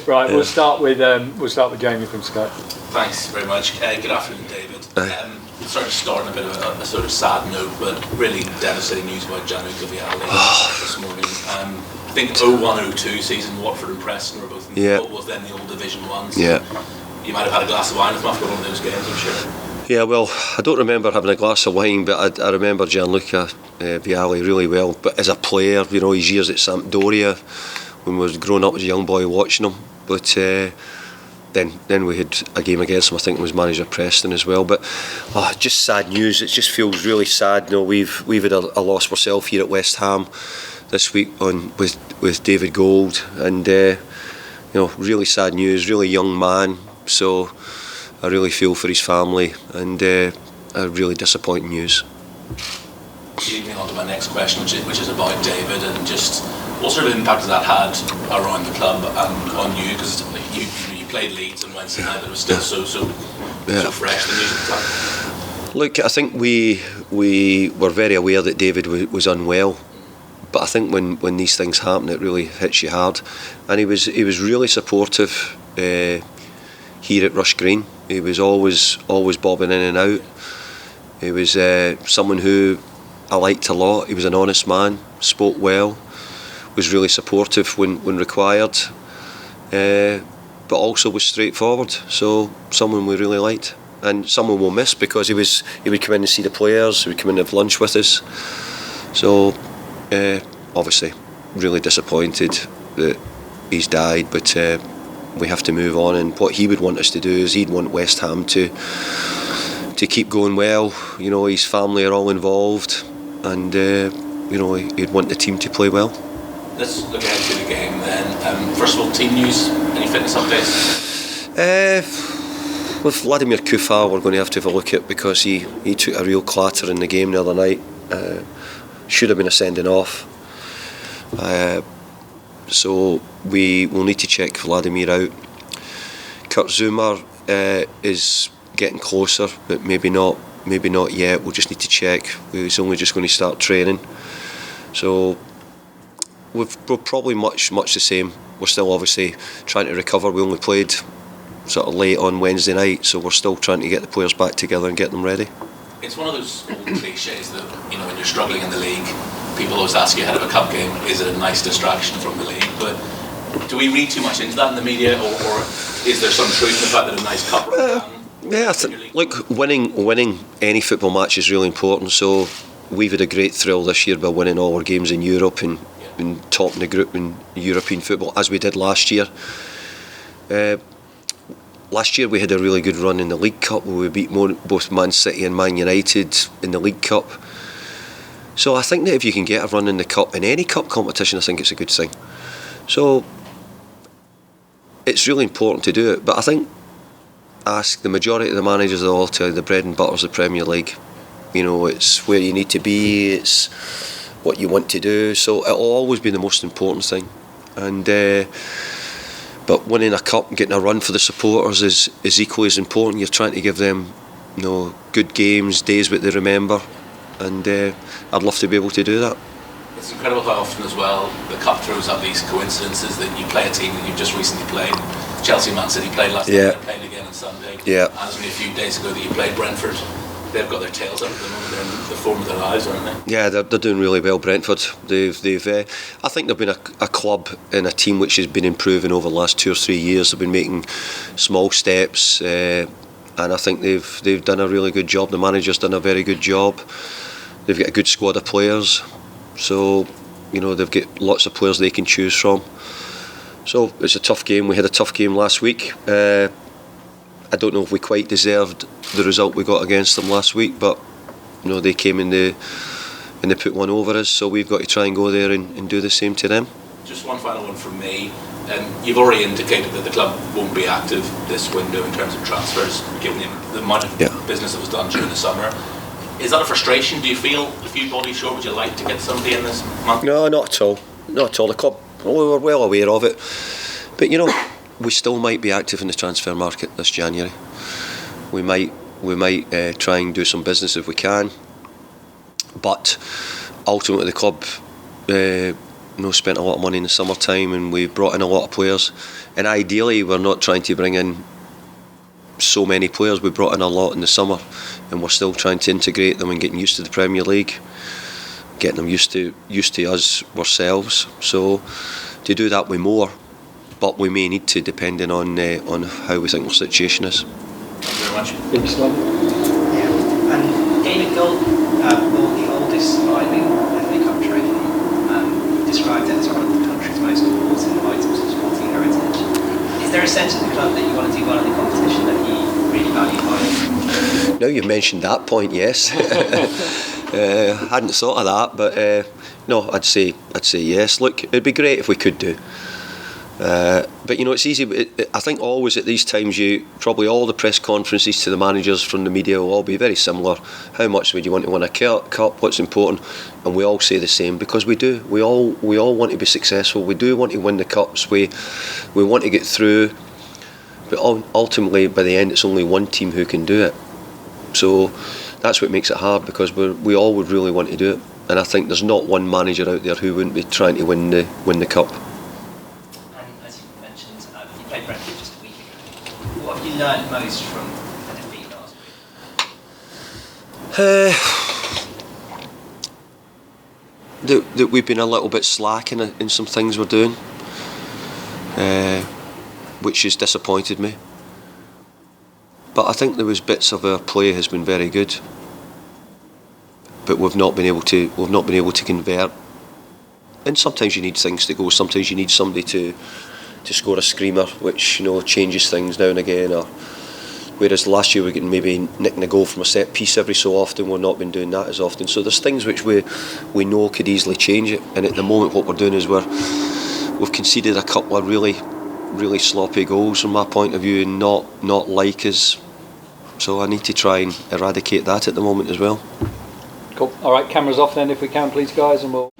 Right, we'll start with Jamie from Sky. Thanks very much. Good afternoon, David. Sorry to start on a bit of a sort of sad note, but really devastating news about Gianluca Vialli this morning. I think 01-02 season, Watford and Preston were both in what was then the old Division 1. So you might have had a glass of wine with him after one of those games, I'm sure. Yeah, well, I don't remember having a glass of wine, but I remember Gianluca Vialli really well. But as a player, you know, his years at Sampdoria, when we was growing up as a young boy watching him. But then we had a game against him. I think it was manager Preston as well. But just sad news. It just feels really sad. You know, we've had a loss ourselves here at West Ham this week with David Gold, and you know, really sad news. Really young man. So I really feel for his family, and a really disappointing news. Leading me on to my next question, which is about David, and just what sort of impact has that had around the club and on you? Because you played Leeds and Wednesday night, but it was still so fresh, the news at the time. Look, I think we were very aware that David was unwell, but I think when these things happen, it really hits you hard. And he was really supportive here at Rush Green. He was always bobbing in and out. He was someone who I liked a lot. He was an honest man, spoke well, was really supportive when required, but also was straightforward. So someone we really liked, and someone we'll miss, because he would come in and see the players, he would come in and have lunch with us. So obviously really disappointed that he's died, but we have to move on. And what he would want us to do is he'd want West Ham to keep going well. You know, his family are all involved, and you know, he'd want the team to play well. Let's look ahead to the game then. First of all, team news, any fitness updates? With Vladimir Kufa, we're going to have a look at, because he took a real clatter in the game the other night. Should have been a sending off. So we will need to check Vladimir out. Kurt Zouma is getting closer, but maybe not yet. We'll just need to check. He's only just going to start training. So we're probably much the same. We're still obviously trying to recover. We only played sort of late on Wednesday night, so we're still trying to get the players back together and get them ready. It's one of those old cliches that, you know, when you're struggling in the league, people always ask you ahead of a cup game, is it a nice distraction from the league? But do we read too much into that in the media, or is there some truth in the fact that a nice cup run Yeah, I think, look, winning any football match is really important. So we've had a great thrill this year by winning all our games in Europe and topping the group in European football, as we did last year. Last year we had a really good run in the League Cup, where we beat both Man City and Man United in the League Cup. So I think that if you can get a run in the cup, in any cup competition, I think it's a good thing. So it's really important to do it. But I think, ask the majority of the managers, they'll all tell you the bread and butter is the Premier League. You know, it's where you need to be, it's what you want to do. So it'll always be the most important thing. And but winning a cup and getting a run for the supporters is equally as important. You're trying to give them, you know, good games, days that they remember, and I'd love to be able to do that. It's incredible how often as well the cup throws up these coincidences that you play a team that you've just recently played. Chelsea, Man City played last night, and played again on Sunday. Yeah. And it was only a few days ago that you played Brentford. They've got their tails up at the moment. They're in the form of their lives, aren't they? Yeah, they're doing really well, Brentford. They've I think they've been a club and a team which has been improving over the last 2 or 3 years. They've been making small steps, and I think they've done a really good job. The manager's done a very good job. They've got a good squad of players, so you know, they've got lots of players they can choose from. So it's a tough game. We had a tough game last week. I don't know if we quite deserved the result we got against them last week, but you know, they came in and they put one over us, so we've got to try and go there and do the same to them. Just one final one from me. You've already indicated that the club won't be active this window in terms of transfers, given the amount of business that was done during the summer. Is that a frustration? Do you feel a few bodies short? Would you like to get somebody in this month? No, not at all. Not at all. The club, we were well aware of it, but you know, we still might be active in the transfer market this January. We might try and do some business if we can, but ultimately the club spent a lot of money in the summertime, and we brought in a lot of players. And ideally, we're not trying to bring in so many players. We brought in a lot in the summer, and we're still trying to integrate them and getting used to the Premier League, getting them used to us ourselves. So to do that with more, but we may need to, depending on how we think our situation is. Thank you very much. Yeah, and David Gold, the oldest surviving FA Cup trophy, described it as one of the country's most important items of sporting heritage. Is there a sense of the club that you want to do well in the competition that you really value highly? Now you've mentioned that point, yes. Hadn't thought of that, but no, I'd say yes. Look, it'd be great if we could do. But it's easy. I think always at these times, probably all the press conferences to the managers from the media will all be very similar. How much would you want to win a cup? What's important? And we all say the same, because we do. We all want to be successful. We do want to win the cups. We want to get through. But ultimately, by the end, it's only one team who can do it. So that's what makes it hard, because we all would really want to do it. And I think there's not one manager out there who wouldn't be trying to win the cup. You played Brentford just a week ago. What have you learned most from the defeat last week? That we've been a little bit slack in some things we're doing, which has disappointed me. But I think there was bits of our play has been very good, but we've not been able to convert. And sometimes you need things to go. Sometimes you need somebody to score a screamer, which changes things now and again. Or whereas last year we were getting maybe nicking a goal from a set piece every so often, we've not been doing that as often. So there's things which we know could easily change it. And at the moment, what we're doing is we've conceded a couple of really, really sloppy goals from my point of view, and not like us. So I need to try and eradicate that at the moment as well. Cool. All right, cameras off then, if we can, please, guys, and we'll.